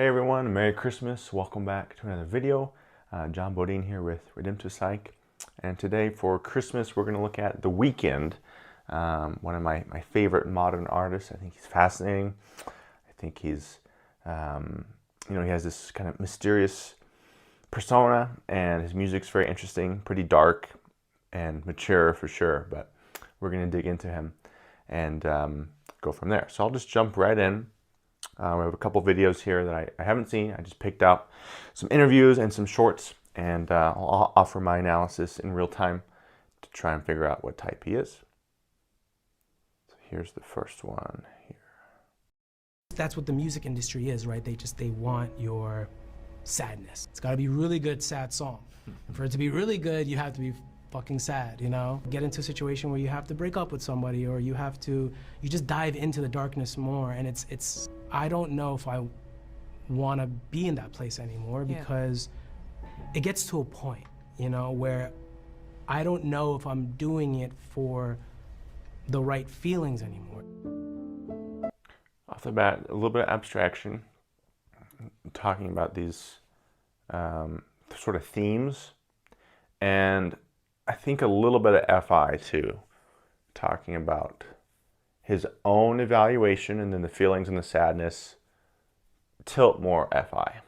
Hey everyone, Merry Christmas. Welcome back to another video. John Bodine here with Redemptive Psych. And today for Christmas, we're going to look at The Weeknd, one of my favorite modern artists. I think he's fascinating. I think he's, he has this kind of mysterious persona, and his music's very interesting, pretty dark and mature for sure. But we're going to dig into him and go from there. So I'll just jump right in. We have a couple videos here that I haven't seen. I just picked out some interviews and some shorts, and I'll offer my analysis in real time to try and figure out what type he is. So here's the first one here. That's what the music industry is, right? They want your sadness. It's got to be a really good sad song. And for it to be really good, you have to be fucking sad, you know? Get into a situation where you have to break up with somebody, or you just dive into the darkness more, and it's I don't know if I want to be in that place anymore, because it gets to a point, you know, where I don't know if I'm doing it for the right feelings anymore. Off the bat, a little bit of abstraction, talking about these sort of themes, and I think a little bit of FI too, talking about his own evaluation, and then the feelings and the sadness tilt more FI.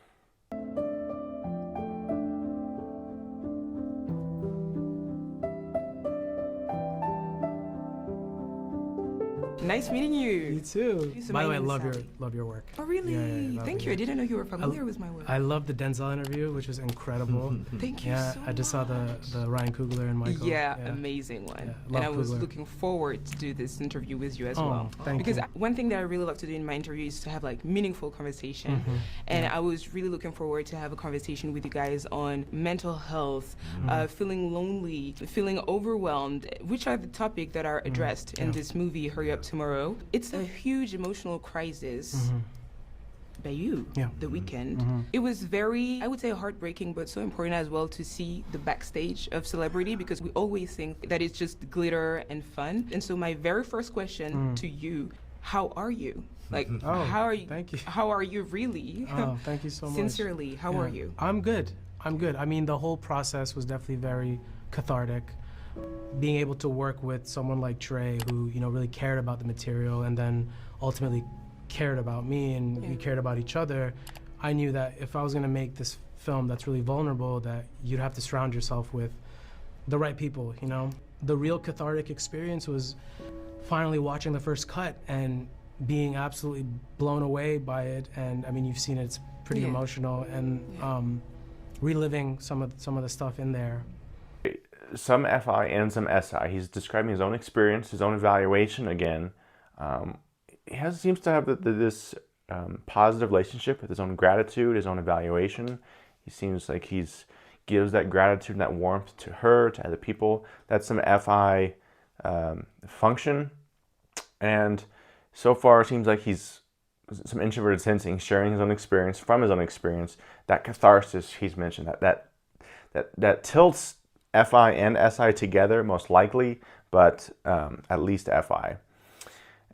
Nice meeting you. You too. By the way, I love your work. Oh, really? Yeah, Thank you. I didn't know you were familiar with my work. I love the Denzel interview, which was incredible. Thank you so much. I just saw the Ryan Coogler and Michael. Yeah, amazing one. Yeah, and I was Coogler. looking forward to do this interview with you as well. Thank because you. one thing that I really love to do in my interview is to have like meaningful conversation. And I was really looking forward to have a conversation with you guys on mental health, feeling lonely, feeling overwhelmed, which are the topics that are addressed in this movie, Hurry Up Tomorrow. It's a huge emotional crisis by you, The Weeknd. It was very, I would say, heartbreaking, but so important as well to see the backstage of celebrity, because we always think that it's just glitter and fun. And so my very first question to you, how are you? Like, how are you? Thank you. How are you really? Oh, thank you so much. Sincerely, how are you? I'm good. I'm good. I mean, the whole process was definitely very cathartic. Being able to work with someone like Trey, who really cared about the material, and then ultimately cared about me, and we cared about each other. I knew that if I was going to make this film that's really vulnerable, that you'd have to surround yourself with the right people. You know, the real cathartic experience was finally watching the first cut and being absolutely blown away by it. And I mean, you've seen it; it's pretty emotional, and reliving some of the stuff in there. Some FI and some SI. He's describing his own experience, his own evaluation again. He seems to have this positive relationship with his own gratitude, his own evaluation. He seems like gives that gratitude and that warmth to her, to other people. That's some FI function. And so far it seems like he's some introverted sensing, sharing his own experience from his own experience. That catharsis he's mentioned, that tilts FI and SI together, most likely, but at least FI.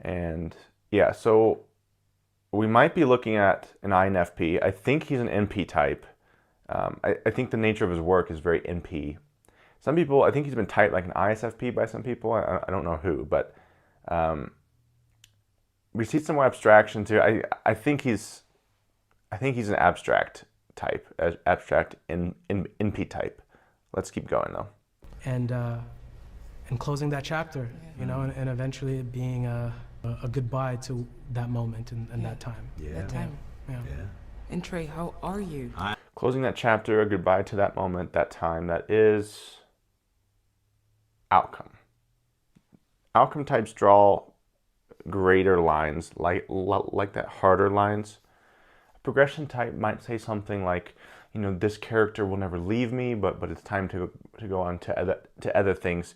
And yeah, so we might be looking at an INFP. I think he's an NP type. I think the nature of his work is very NP. Some people, I think he's been typed like an ISFP by some people. I don't know who, but we see some more abstraction too. I think he's an abstract type, abstract NP type. Let's keep going though. And closing that chapter, and eventually it being a goodbye to that moment and that time. That time. Yeah. And Trey, how are you? Closing that chapter, a goodbye to that moment, that time, that is outcome. Outcome types draw greater lines, like that harder lines. A progression type might say something like, this character will never leave me, but it's time to go on to other things.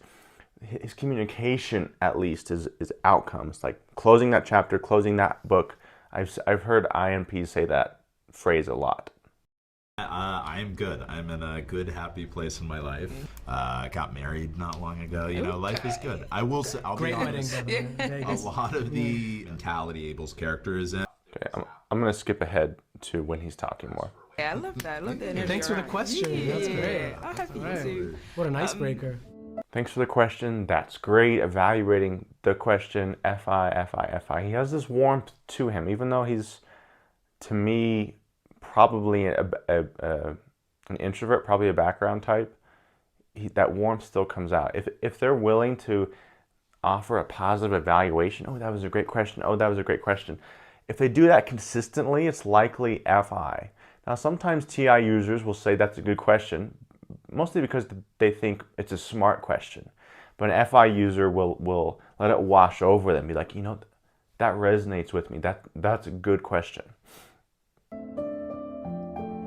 His communication, at least, is outcomes, like closing that chapter, closing that book. I've heard INPs say that phrase a lot. I am good. I'm in a good, happy place in my life. Got married not long ago. Life is good. I will say, I'll be honest. A lot of the mentality Abel's character is in Okay, I'm going to skip ahead to when he's talking more. Yeah, I love that. I love that energy. Thanks for the around. question. That's great. I'm happy All right. to. What an icebreaker. Thanks for the question. That's great. Evaluating the question, FI. He has this warmth to him, even though he's, to me, probably an introvert, probably a background type. That warmth still comes out. If they're willing to offer a positive evaluation, oh, that was a great question. Oh, that was a great question. If they do that consistently, it's likely FI. Now, sometimes TI users will say that's a good question, mostly because they think it's a smart question. But an FI user will let it wash over them, be like, you know, that resonates with me. That's a good question.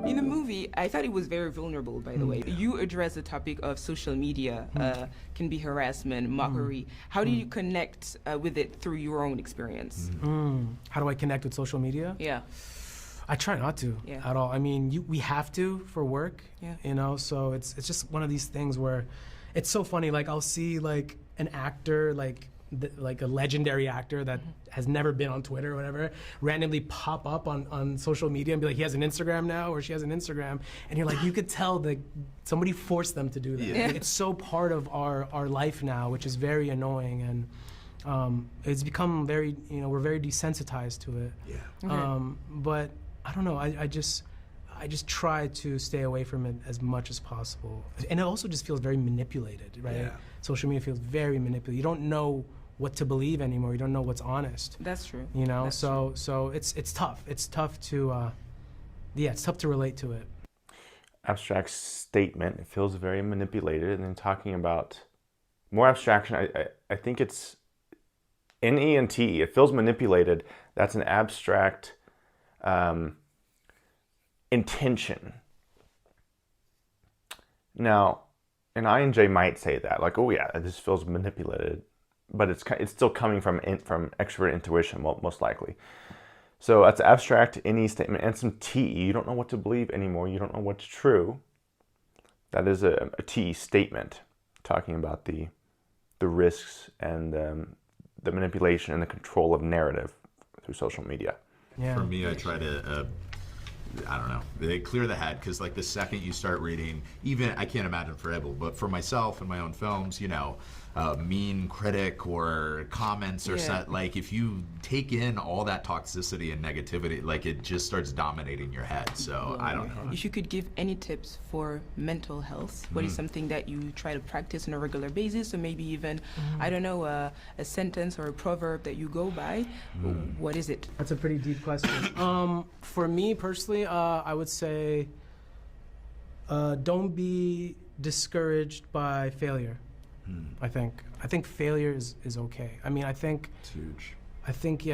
In the movie, I thought it was very vulnerable, by the way. You address the topic of social media, can be harassment, mockery. How do you connect with it through your own experience? How do I connect with social media? Yeah. I try not to at all. I mean, we have to for work, you know, so it's just one of these things where it's so funny. Like, I'll see like an actor, like a legendary actor that has never been on Twitter or whatever, randomly pop up on social media and be like, he has an Instagram now, or she has an Instagram, and you're like, you could tell that somebody forced them to do that. Yeah. It's so part of our life now, which is very annoying, and it's become very, you know, we're very desensitized to it. Yeah. But I don't know, I just try to stay away from it as much as possible. And it also just feels very manipulated, right? Yeah. Social media feels very manipulated. You don't know what to believe anymore. You don't know what's honest. That's true. You know, That's so it's tough. It's tough to, it's tough to relate to it. Abstract statement, it feels very manipulated. And then talking about more abstraction, I think it's NENT, it feels manipulated. That's an abstract intention. Now, an INJ might say that, like, oh yeah, this feels manipulated, but it's still coming from extrovert intuition, most likely. So that's abstract NE statement and some TE. You don't know what to believe anymore. You don't know what's true. That is a TE statement, talking about the risks and the manipulation and the control of narrative through social media. Yeah. For me, I try to, I don't know, they clear the head, because like the second you start reading, even, I can't imagine for Abel, but for myself and my own films, you know, mean critic or comments or set, like if you take in all that toxicity and negativity, like it just starts dominating your head. So I don't know. If you could give any tips for mental health, what is something that you try to practice on a regular basis, or maybe even, I don't know, a sentence or a proverb that you go by, what is it? That's a pretty deep question. For me personally, I would say don't be discouraged by failure. I think failure is okay. I mean, I think It's huge. I think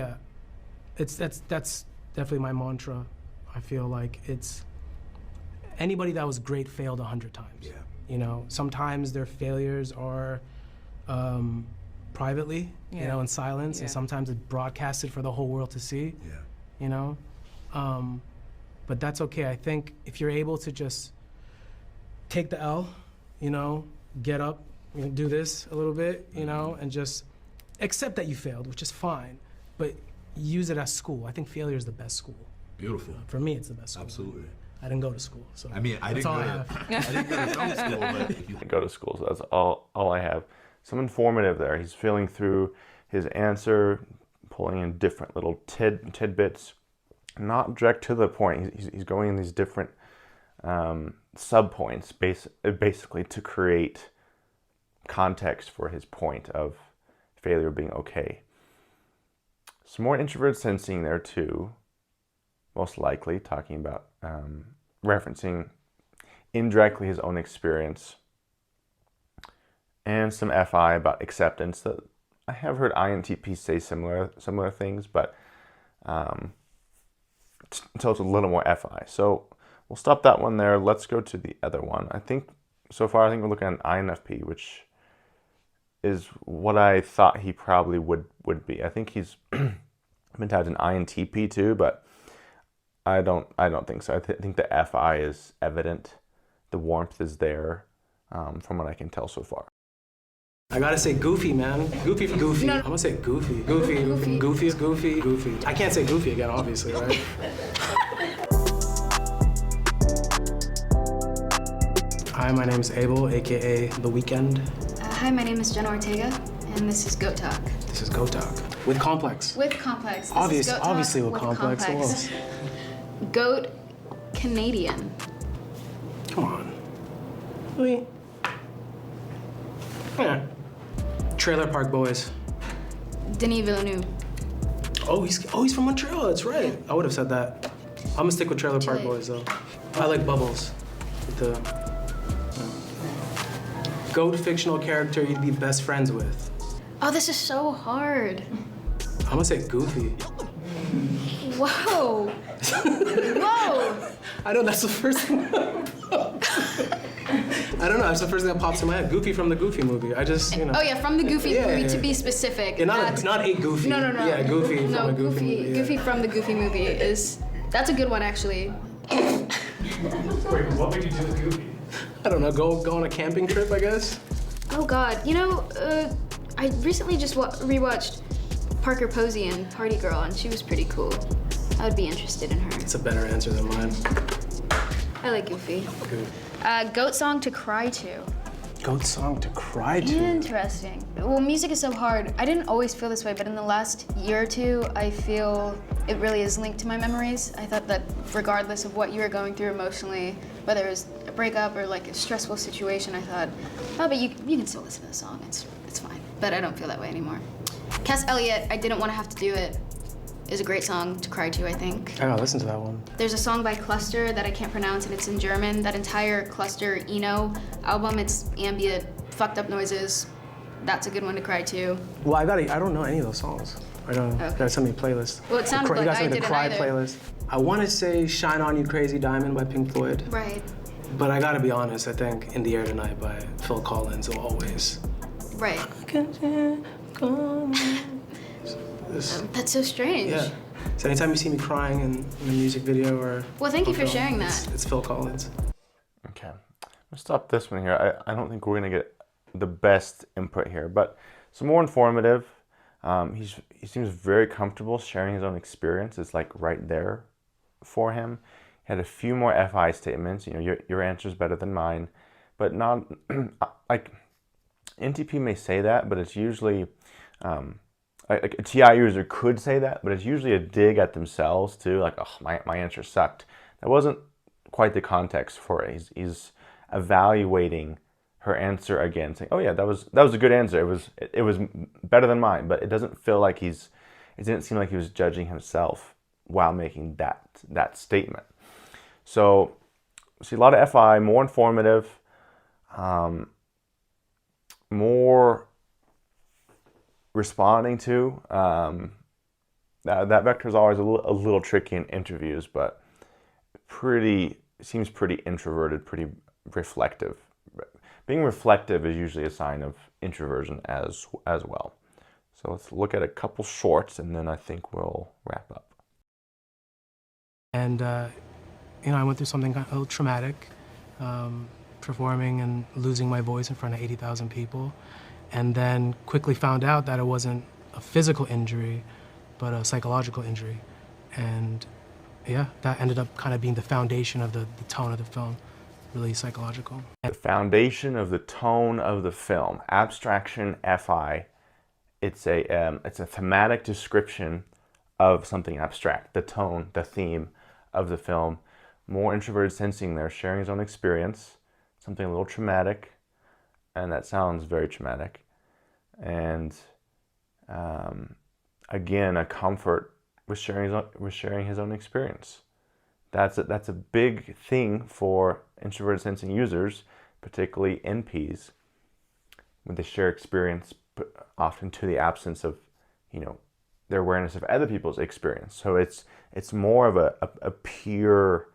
that's definitely my mantra. I feel like it's anybody that was great failed 100 times. Yeah. You know, sometimes their failures are privately, you know, in silence, and sometimes it's broadcasted for the whole world to see. Yeah. You know, but that's okay. I think if you're able to just take the L, you know, get up, you know, do this a little bit, you know, and just accept that you failed, which is fine, but use it as school. I think failure is the best school. Beautiful. For me, it's the best school. Absolutely. I didn't go to school, so I mean, I that's didn't all go I have. I didn't go to film school, but if you I go to school, so that's all I have. Some informative there. He's feeling through his answer, pulling in different little tidbits, not direct to the point. He's going in these different sub-points, basically to create context for his point of failure being okay. Some more introverted sensing there too, most likely talking about referencing indirectly his own experience, and some FI about acceptance. That I have heard INTP say similar things, but until it's a little more FI. So we'll stop that one there. Let's go to the other one. I think so far we're looking at an INFP, which is what I thought he probably would be. I think he's been tagged an INTP too, but I don't think so. I think the FI is evident. The warmth is there, from what I can tell so far. I gotta say goofy, man. Goofy for goofy. No. I'm gonna say goofy. Goofy. Goofy is goofy. Goofy. I can't say goofy again, obviously, right? Hi, my name is Abel, aka The Weeknd. Hi, my name is Jenna Ortega, and this is Goat Talk. This is Go Talk. With Complex. With Complex. This is Goat Talk Obviously with Complex. Who else? Goat Canadian. Come on. Wait. Yeah. Trailer Park Boys. Denis Villeneuve. Oh, he's from Montreal. That's right. I would have said that. I'm gonna stick with Trailer Park Chile. Boys though. I like Bubbles. With the goat fictional character you'd be best friends with. Oh, this is so hard. I'm gonna say Goofy. Whoa. Whoa. I know that's the first thing. I don't know. That's the first thing that pops in my head. Goofy from the Goofy movie. I just, Oh yeah, from the Goofy Yeah, movie yeah, to yeah. be specific. Yeah, not a Goofy. No. Yeah, Goofy from No, the Goofy movie. Yeah. Goofy from the Goofy movie is. That's a good one actually. Wait, what would you do with Goofy? I don't know. Go on a camping trip, I guess. Oh God, you know, I recently just rewatched Parker Posey and Party Girl, and she was pretty cool. I would be interested in her. It's a better answer than mine. I like Goofy. Good. Goat song to cry to. Goat song to cry to. Interesting. Well, music is so hard. I didn't always feel this way, but in the last year or two, I feel it really is linked to my memories. I thought that regardless of what you were going through emotionally, whether it was a breakup or like a stressful situation, I thought, oh, but you can still listen to the song. It's fine. But I don't feel that way anymore. Cass Elliot, I Didn't Want to Have to Do It, is a great song to cry to, I think. I gotta listen to that one. There's a song by Cluster that I can't pronounce, and it's in German. That entire Cluster Eno album, it's ambient, fucked up noises. That's a good one to cry to. Well, I don't know any of those songs. I don't. Okay. You gotta send me a playlist. Well, it sounded You like gotta I send me the didn't cry either. playlist. I want to say "Shine On You Crazy Diamond" by Pink Floyd, Right. but I gotta be honest. I think "In the Air Tonight" by Phil Collins will always. Right. This, That's so strange. yeah. So anytime you see me crying in a music video or Well, thank you for film, sharing that. It's Phil Collins. Okay, let's stop this one here. I don't think we're gonna get the best input here, but some more informative. He seems very comfortable sharing his own experience. It's like right there for him. He had a few more FI statements. You know, your answer is better than mine, but not like NTP may say that, but it's usually like a TI user could say that, but it's usually a dig at themselves too. Like, oh, my answer sucked. That wasn't quite the context for it. He's evaluating her answer again, saying, "Oh yeah, that was a good answer. It was better than mine." But it doesn't feel like it didn't seem like he was judging himself while making that statement. So, see a lot of FI, more informative, more responding to. That vector is always a little tricky in interviews, but seems pretty introverted, pretty reflective. Being reflective is usually a sign of introversion as well. So let's look at a couple shorts, and then I think we'll wrap up. And I went through something a little traumatic, performing and losing my voice in front of 80,000 people, and then quickly found out that it wasn't a physical injury, but a psychological injury. And yeah, that ended up kind of being the foundation of the tone of the film, really psychological. The foundation of the tone of the film, abstraction, FI. It's a thematic description of something abstract, the tone, the theme of the film. More introverted sensing there, sharing his own experience, something a little traumatic, and that sounds very traumatic. And again, a comfort with sharing his own experience. That's a big thing for introverted sensing users, particularly NPs, when they share experience, often to the absence of, their awareness of other people's experience. So it's more of a pure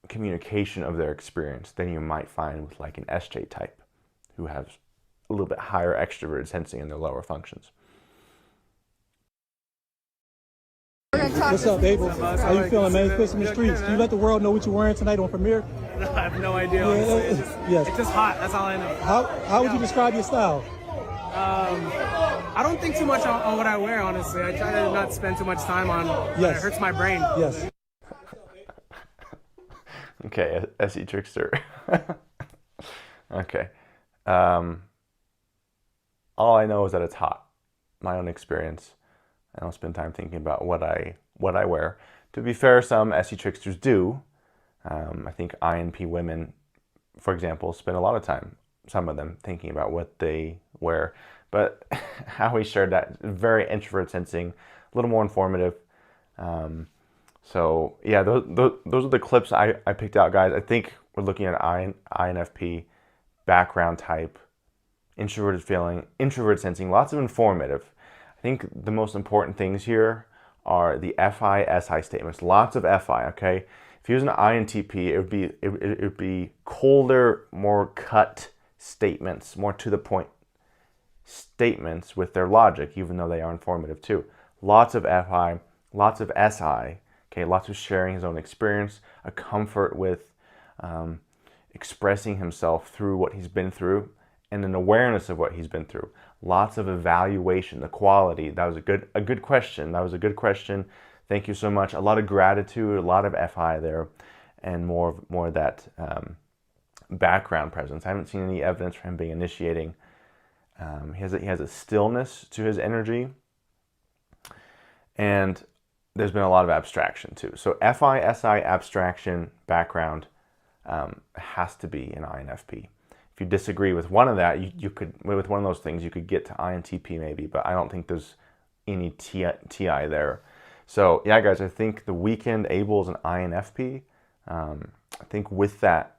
communication of their experience than you might find with like an SJ type, who has a little bit higher extroverted sensing in their lower functions. What's up, Abel? How you feeling, man? You put some in the streets. You let the world know what you're wearing tonight on Premiere? I have no idea. Honestly. Yes. It's just hot. That's all I know. How would you describe your style? I don't think too much on what I wear. Honestly, I try to not spend too much time on. Yes. It hurts my brain. Yes. Okay, SE Trickster. Okay. All I know is that it's hot. My own experience. I don't spend time thinking about what I wear. To be fair, some SE Tricksters do. I think INP women, for example, spend a lot of time, some of them, thinking about what they wear. But Howie shared that, very introvert sensing, a little more informative. So yeah, those are the clips I picked out, guys. I think we're looking at INFP, background type, introverted feeling, introvert sensing, lots of informative. I think the most important things here are the FI, SI statements. Lots of FI, okay? If he was an INTP, it would be colder, more cut statements, more to the point statements with their logic, even though they are informative too. Lots of FI, lots of SI, okay? Lots of sharing his own experience, a comfort with expressing himself through what he's been through, and an awareness of what he's been through. Lots of evaluation, the quality. That was a good question. That was a good question. Thank you so much. A lot of gratitude, a lot of FI there, and more of that background presence. I haven't seen any evidence for him being initiating. He has a stillness to his energy, and there's been a lot of abstraction too. So FI, SI, abstraction, background has to be an INFP. If you disagree with one of that, you could, with one of those things, you could get to INTP maybe, but I don't think there's any TI there. So yeah, guys, I think the Weeknd Abel is an INFP. I think with that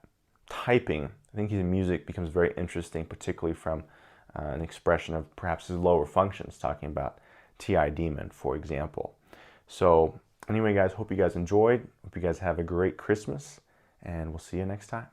typing, I think his music becomes very interesting, particularly from an expression of perhaps his lower functions, talking about TI demon, for example. So anyway, guys, hope you guys enjoyed. Hope you guys have a great Christmas, and we'll see you next time.